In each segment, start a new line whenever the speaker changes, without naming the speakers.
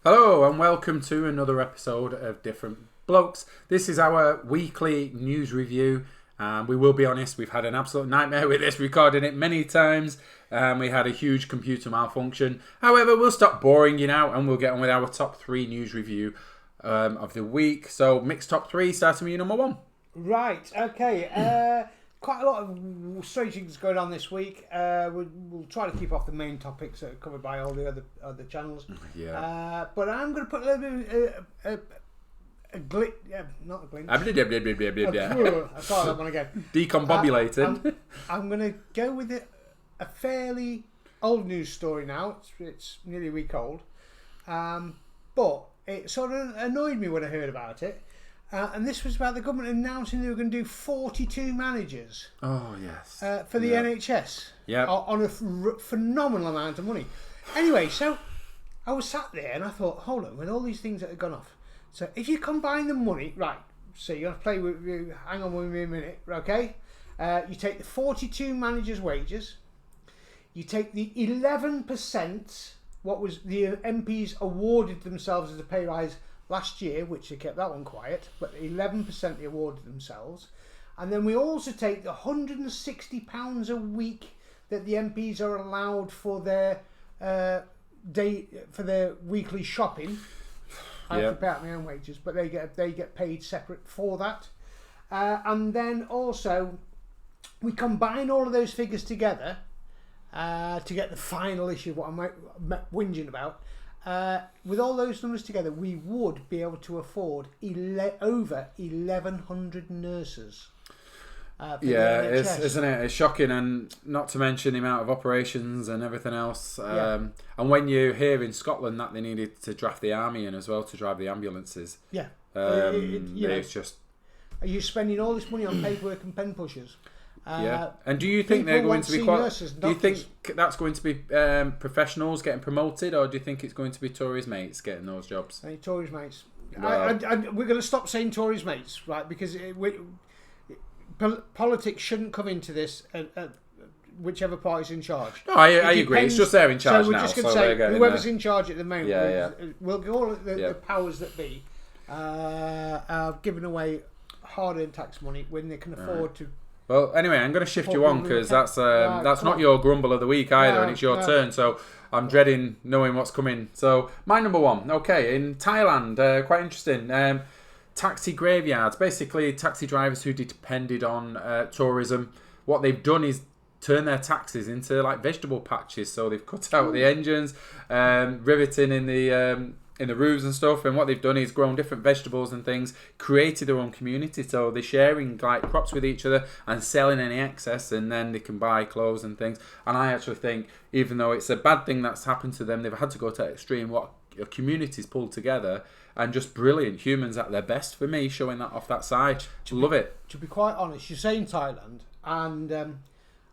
Hello and welcome to another episode of Different Blokes. This is our weekly news review. We will be honest, we've had an absolute nightmare with this, recording it many times. We had a huge computer malfunction. However, we'll stop boring you now and we'll get on with our top 3 news review of the week. So, mixed top 3, starting with your number 1.
Right, okay. Quite a lot of strange things going on this week. We'll try to keep off the main topics that are covered by all the other channels.
Yeah.
But I'm going to put a little bit not a glitch. I saw that one again.
Decombobulated.
I'm going to go with a fairly old news story now. It's nearly a week old. But it sort of annoyed me when I heard about it. And this was about the government announcing they were going to do 42 managers.
Oh, yes.
For the NHS.
Yeah.
On a phenomenal amount of money. Anyway, so I was sat there and I thought, hold on, with all these things that have gone off. So if you combine the money, right, so you're going to play with you, hang on with me a minute, okay? You take the 42 managers' wages, you take the 11%, what was the MPs awarded themselves as a pay rise last year, which they kept that one quiet, but 11% they awarded themselves. And then we also take the £160 a week that the MPs are allowed for their weekly shopping. I have to pay out my own wages, but they get paid separate for that. And then also we combine all of those figures together to get the final issue of what I'm whinging about. With all those numbers together, we would be able to afford over 1,100 nurses.
Isn't it? It's shocking, and not to mention the amount of operations and everything else. And when you hear in Scotland that they needed to draft the army in as well to drive the ambulances, it's just.
Are you spending all this money on paperwork and pen pushers?
And do you think they're going to be do you think that's going to be professionals getting promoted, or do you think it's going to be Tories mates getting those jobs?
Tories mates. Well, we're going to stop saying Tories mates, right? Because politics shouldn't come into this. Whichever party's in charge.
No, I agree. It's just they're in charge now.
So we're just going to say whoever's in charge at the moment. We'll give all the powers that be giving away hard-earned tax money when they can afford to.
Well, anyway, I'm going to shift you on because that's not your grumble of the week either, and it's your turn. So I'm dreading knowing what's coming. So my number 1, okay, in Thailand, quite interesting. Taxi graveyards, basically taxi drivers who depended on tourism. What they've done is turn their taxis into like vegetable patches. So they've cut out the engines, riveting in the roofs and stuff, and what they've done is grown different vegetables and things, created their own community, so they're sharing like crops with each other and selling any excess, and then they can buy clothes and things. And I actually think, even though it's a bad thing that's happened to them, they've had to go to extreme, what communities pulled together, and just brilliant humans at their best for me, showing that off that side. Love it.
To be quite honest, you're saying Thailand, and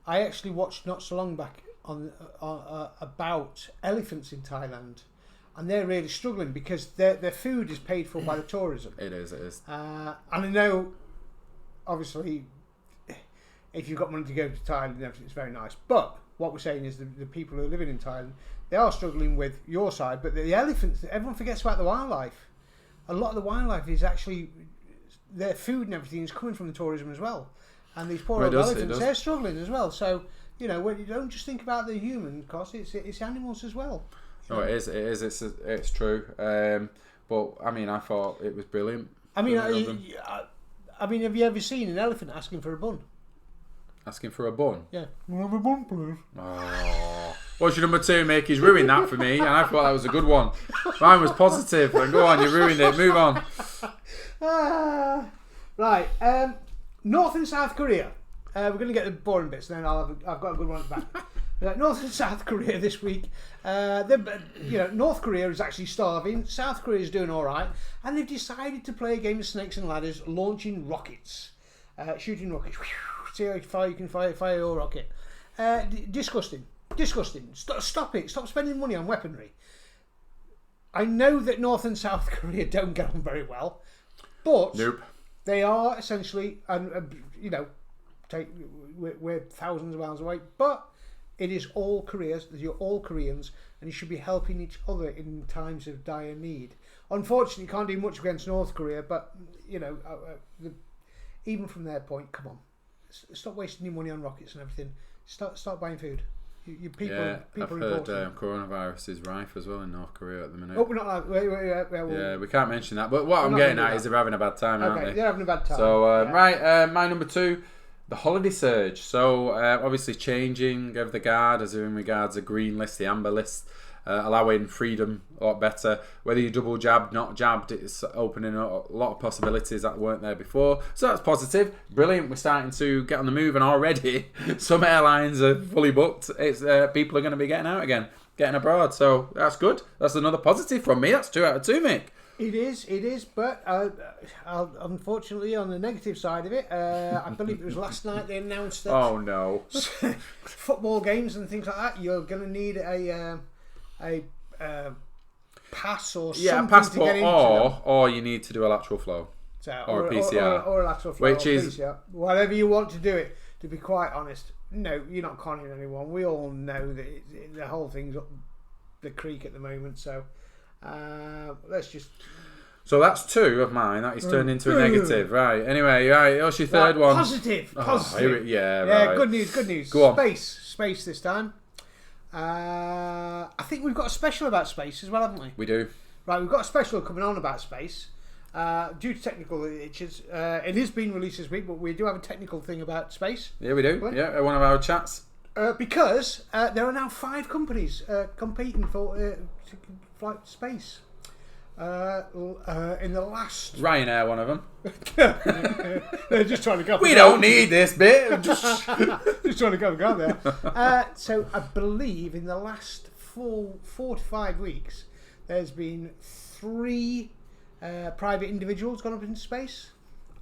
I actually watched not so long back on about elephants in Thailand. And they're really struggling because their food is paid for by the tourism.
It is.
And I know, obviously, if you've got money to go to Thailand, it's very nice. But what we're saying is the people who are living in Thailand, they are struggling with your side. But the elephants, everyone forgets about the wildlife. A lot of the wildlife is actually, their food and everything is coming from the tourism as well. And these poor old elephants, they're struggling as well. So, when you don't just think about the human cost, it's animals as well.
No, it is. It's true. But I mean, I thought it was brilliant.
I mean, have you ever seen an elephant asking for a bun?
Asking for a bun?
Yeah. Can I have a bun, please?
Oh. What's your number 2, Mick? He's ruined that for me, and I thought that was a good one. Mine was positive. And go on, you ruined it. Move on.
Right. North and South Korea. We're going to get the boring bits, and then I've got a good one at the back. North and South Korea this week. North Korea is actually starving. South Korea is doing all right, and they've decided to play a game of snakes and ladders, launching rockets, shooting rockets. See how far you can fire your rocket. Disgusting. Stop it. Stop spending money on weaponry. I know that North and South Korea don't get on very well, but they are essentially, we're thousands of miles away, but It is all Koreas. You're all Koreans, and you should be helping each other in times of dire need. Unfortunately, you can't do much against North Korea, but even from their point, come on, stop wasting your money on rockets and everything. Start buying food. You people,
I've heard coronavirus is rife as well in North Korea at the minute.
Oh, we're not.
Yeah, we can't mention that. But what I'm getting at is they're having a bad time, aren't they?
They're having a bad time.
So right, my number 2. The holiday surge. So obviously changing of the guard as in regards the green list, the amber list, allowing freedom a lot better. Whether you double jabbed, not jabbed, it's opening a lot of possibilities that weren't there before. So that's positive. Brilliant. We're starting to get on the move, and already some airlines are fully booked. It's people are going to be getting out again, getting abroad. So that's good. That's another positive from me. That's 2 out of 2, Mick.
It is, but unfortunately, on the negative side of it, I believe it was last night they announced that.
Oh no!
Football games and things like that, you're going to need a pass or something
a passport,
to get into
or you need to do a lateral flow, or a PCR,
or a lateral flow,
which is
PCR. Whatever you want to do it. To be quite honest, no, you're not conning anyone. We all know that the whole thing's up the creek at the moment, so. Let's just.
So that's 2 of mine. That is turned into a negative, right? Anyway, right. What's your third one?
Positive.
Right.
Good news.
Go on.
Space this time. I think we've got a special about space as well, haven't we?
We do.
Right, we've got a special coming on about space. Due to technical itches, it has been released this week, but we do have a technical thing about space.
Yeah, we do. Yeah, one of our chats.
Because there are now 5 companies competing for flight to space. In the last
Ryanair, one of them.
They're just trying to go.
We don't need this bit.
Just trying to go there. So I believe in the last 4 to 5 weeks, there's been 3 private individuals gone up into space.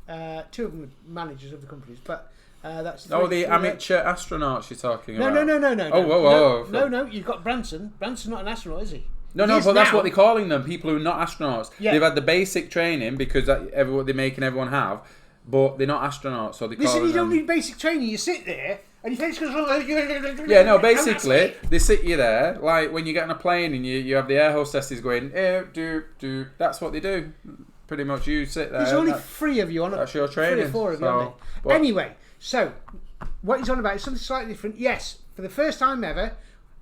2 of them are managers of the companies, but. That's
the amateur astronauts you're talking about.
No.
Oh, whoa.
No. You've got Branson. Branson's not an astronaut, is he?
No, but that's what they're calling them. People who are not astronauts.
Yeah.
They've had the basic training because they're making everyone have, but they're not astronauts, so they call them.
Listen, you don't need basic training. You sit there and your face goes.
Yeah, no. Basically, they sit you there like when you get on a plane and you have the air hostesses going, do. That's what they do. Pretty much, you sit there.
There's only 3 of you on it.
That's your training.
3 or 4 of you. On it. Anyway. So, what he's on about is something slightly different. Yes, for the first time ever,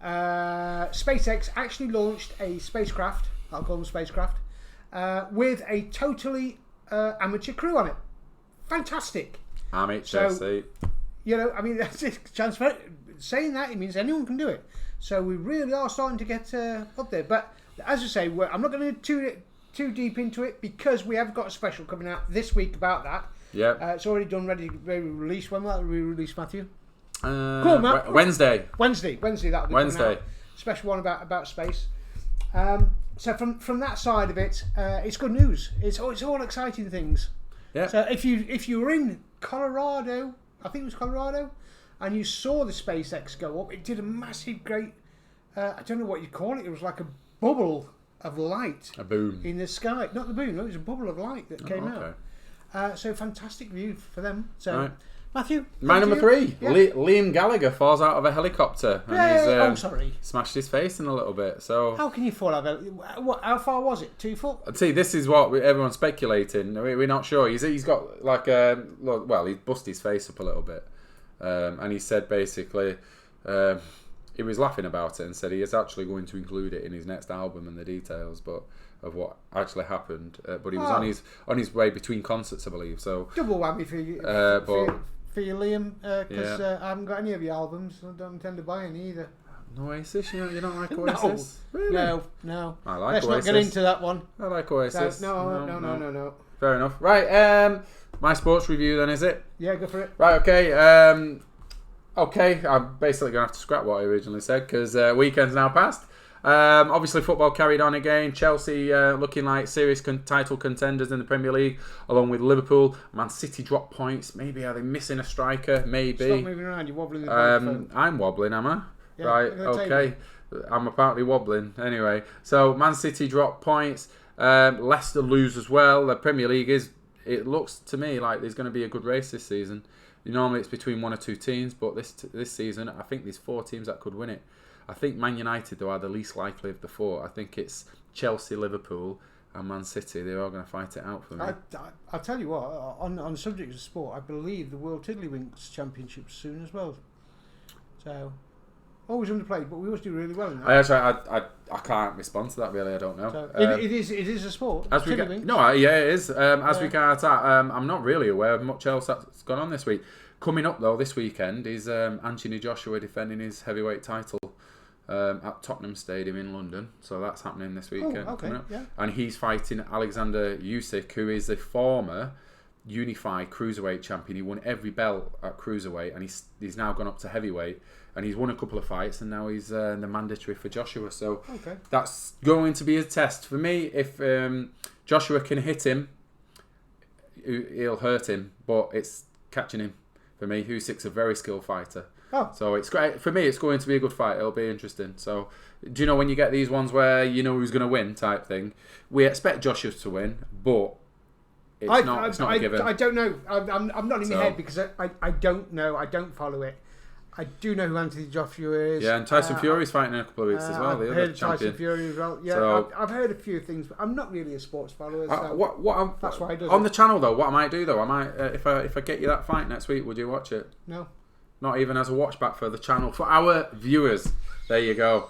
SpaceX actually launched a spacecraft, I'll call them spacecraft, with a totally amateur crew on it. Fantastic.
Amateur,
so, I mean, that's it. Saying that, it means anyone can do it. So we really are starting to get up there. But as I say, I'm not going to go too deep into it because we have got a special coming out this week about that.
Yeah,
it's already done, ready to be released. When will that be released, Matthew?
Cool, Matt. Wednesday.
That'll be
Wednesday.
Special one about space. So from that side of it, it's good news. It's all exciting things.
Yeah.
So if you were in Colorado, I think it was Colorado, and you saw the SpaceX go up, it did a massive, great. I don't know what you call it. It was like a bubble of light.
A boom
in the sky. Not the boom. No, it was a bubble of light that came out. So fantastic view for them. So right. Matthew,
my number 3, yeah. Liam Gallagher falls out of a helicopter and he's smashed his face in a little bit. So
how can you fall out of it? How far was it? 2 foot?
I'd see, this is what everyone's speculating. We're not sure. He's got like he's busted his face up a little bit, and he said basically. He was laughing about it and said he is actually going to include it in his next album and the details, of what actually happened. But he was on his way between concerts, I believe. So
double whammy for you, for you, Liam, because I haven't got any of your albums. I don't intend to buy any either.
Oasis, you don't like Oasis?
No,
really?
No.
I like
Let's
Oasis.
not get into that one.
I like Oasis.
No.
Fair enough. Right, my sports review then, is it?
Yeah, go for it.
Right, okay. Okay, I'm basically going to have to scrap what I originally said because weekend's now passed. Obviously, football carried on again. Chelsea looking like serious title contenders in the Premier League, along with Liverpool. Man City dropped points. Maybe are they missing a striker? Maybe.
Stop moving around. You're wobbling the phone.
I'm wobbling, am I?
Yeah,
right. Okay. I'm apparently wobbling. Anyway, so Man City dropped points. Leicester lose as well. The Premier League it looks to me like there's going to be a good race this season. Normally it's between one or two teams, but this season I think there's 4 teams that could win it. I think Man United, though, are the least likely of the 4. I think it's Chelsea, Liverpool and Man City. They're all going to fight it out for me.
I'll tell you what, on the subject of sport, I believe the World Tiddlywinks Championship soon as well. So, always underplayed, but we always do really well in that.
I can't respond to that, really. I don't know.
So it is a sport.
As we it is. As regards that, I'm not really aware of much else that's gone on this week. Coming up, though, this weekend is Anthony Joshua defending his heavyweight title at Tottenham Stadium in London. So that's happening this weekend.
Oh, okay, yeah.
And he's fighting Alexander Usyk, who is the former unified cruiserweight champion. He won every belt at cruiserweight, and he's now gone up to heavyweight. And he's won a couple of fights, and now he's the mandatory for Joshua. So that's going to be a test for me. If Joshua can hit him, he'll hurt him, but it's catching him for me. Usyk's a very skilled fighter. So it's great for me. It's going to be a good fight. It'll be interesting. So, do you know when you get these ones where you know who's going to win type thing? We expect Joshua to win, but it's not a given.
I don't know. I'm not in my head because I don't know. I don't follow it. I do know who Anthony Joshua is.
Yeah, and Tyson Fury's fighting in a couple of weeks as well.
I've heard of Tyson Fury as well. Yeah, so, I've heard a few things, but I'm not really a sports follower. So that's why I do
on the channel though. What I might do though, I might if I get you that fight next week, would you watch it?
No.
Not even as a watch back for the channel for our viewers. There you go.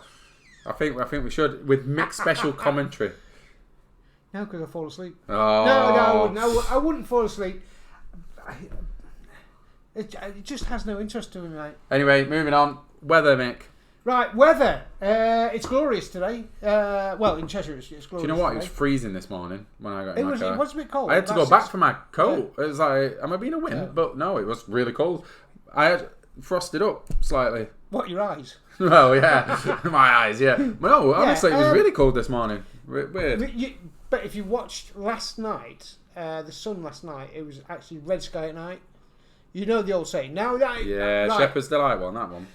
I think we should with mixed special commentary.
No, because I fall asleep.
Oh.
No, I wouldn't fall asleep. It just has no interest to me, mate.
Anyway, moving on. Weather, Mick.
Right, weather. It's glorious today. Well, in Cheshire, it's glorious.
Do you know what?
Today.
It was freezing this morning when I got in my car.
It was a bit cold.
I had to go back for my coat. Yeah. It was like, am I being a wind? Yeah. But no, it was really cold. I had frosted up slightly.
What, your eyes?
Well, yeah. My eyes, yeah. No, honestly, it was really cold this morning. Weird.
But if you watched last night, the sun last night, it was actually red sky at night. You know the old saying. Now that
Shepherd's Delight one, that one.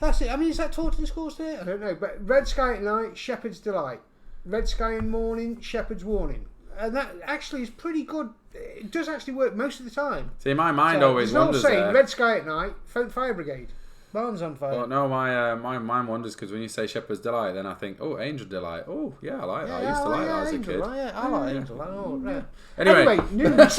That's it. I mean, is that taught in schools today? I don't know. But red sky at night, Shepherd's Delight. Red sky in morning, Shepherd's Warning. And that actually is pretty good. It does actually work most of the time.
See, my mind always wonders.
There's an old saying, red sky at night, phone fire brigade. Barn's on fire.
Well, no, my mind wonders because when you say Shepherd's Delight, then I think, oh, Angel Delight. Oh, yeah, I like that. I used to like that as a kid.
I like Angel. Oh, yeah.
Anyway,
news.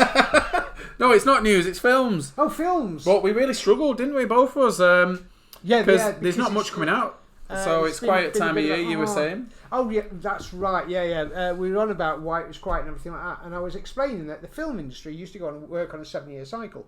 No, it's not news. It's films.
Oh, films.
But we really struggled, didn't we, both of us? Because there's not much coming out. So it's quiet time of year, you were saying?
Oh, yeah, that's right. Yeah. We were on about why it was quiet and everything like that. And I was explaining that the film industry used to go and work on a 7-year cycle.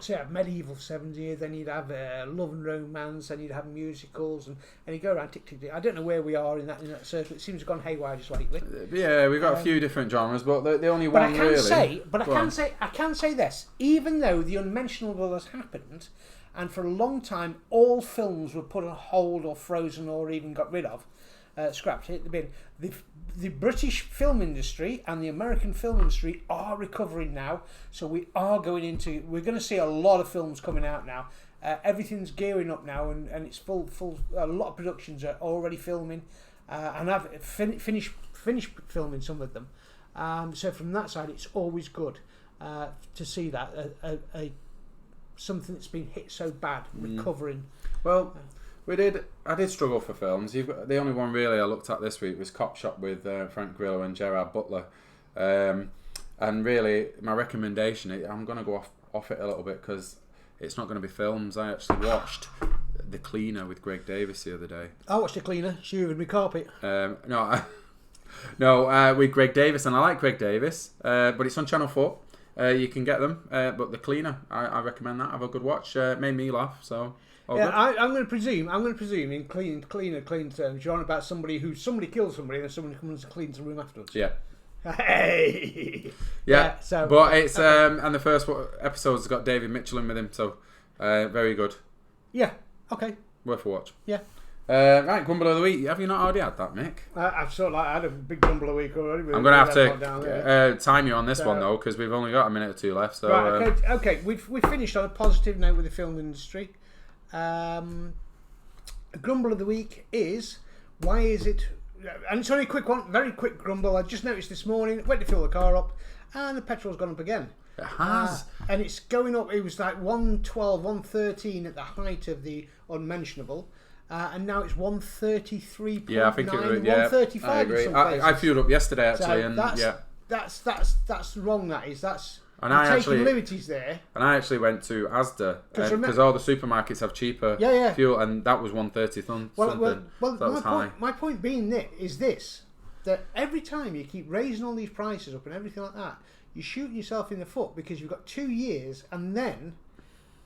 So you have medieval 7 years, then you'd have love and romance, then you'd have musicals, and you go around tick. I don't know where we are in that circle. It seems to have gone haywire just lately.
Yeah, we've got a few different genres, but the only one really.
I can say this: even though the unmentionable has happened, and for a long time all films were put on hold or frozen or even got rid of, scrapped, hit the bin. The British film industry and the American film industry are recovering now, so we're going to see a lot of films coming out now. Everything's gearing up now, and it's full. A lot of productions are already filming, and have finished filming some of them. So from that side, it's always good to see that something that's been hit so bad recovering.
Well. I did struggle for films. The only one really I looked at this week was Cop Shop with Frank Grillo and Gerard Butler. And really, my recommendation, I'm going to go off it a little bit because it's not going to be films. I actually watched The Cleaner with Greg Davis the other day.
I watched The Cleaner, Shooting Me Carpet.
No, with Greg Davis, and I like Greg Davis, but it's on Channel 4. You can get them, but The Cleaner, I recommend that. Have a good watch. Made me laugh, so...
I'm going to presume in cleaner terms, you're on about somebody kills somebody and then somebody comes and cleans the room afterwards.
Yeah.
Hey.
Yeah. So, but it's and the first episode's got David Mitchell in with him, so very good.
Yeah. Okay.
Worth a watch.
Yeah.
Right, Grumble of the Week. Have you not already had that, Mick?
I've sort of I had a big Grumble of the Week already.
I'm going to have to time you on this one though, because we've only got a minute or two left. So
right. Okay. We've finished on a positive note with the film industry. A grumble of the week is, why is it, and it's only a quick one, very quick grumble. I just noticed this morning, went to fill the car up and the petrol's gone up again.
It has.
And it's going up. It was like 112, 113 at the height of the unmentionable. And now it's 133.9,
Yeah, I think it was.
135.
I agree.
In some places.
I fueled up yesterday actually,
So
and
that's wrong. That's
and
you're
I
taking
actually
liberties there.
And I actually went to Asda because all the supermarkets have cheaper fuel, and that was 130 something.
Well,
so that was high.
My point being this, that every time you keep raising all these prices up and everything like that, you're shooting yourself in the foot because you've got 2 years and then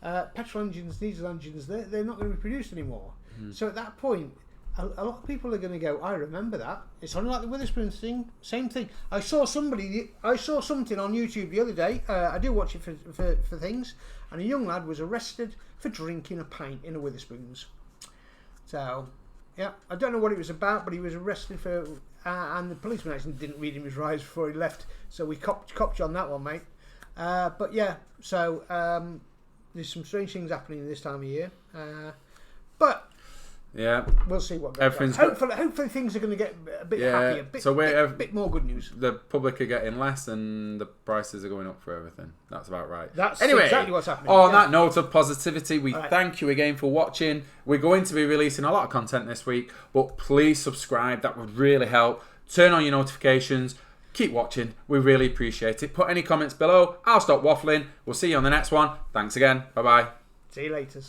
petrol engines, diesel engines, they're not going to be produced anymore. So at that point, a lot of people are going to go, I remember that. It's only like the Witherspoon thing, same thing. I saw something on YouTube the other day. I do watch it for things, and a young lad was arrested for drinking a pint in a Witherspoons. So, yeah, I don't know what it was about, but he was arrested for, and the policeman actually didn't read him his rights before he left, so we copped you on that one, mate. But yeah, so there's some strange things happening this time of year, but.
Yeah,
we'll see what goes on. Hopefully things are going to get a bit happier, a bit more good news.
The public are getting less and the prices are going up for everything. That's about right.
That's
anyway,
exactly what's happening.
On that note of positivity, we thank you again for watching. We're going to be releasing a lot of content this week, but please subscribe. That would really help. Turn on your notifications. Keep watching. We really appreciate it. Put any comments below. I'll stop waffling. We'll see you on the next one. Thanks again. Bye-bye.
See you later.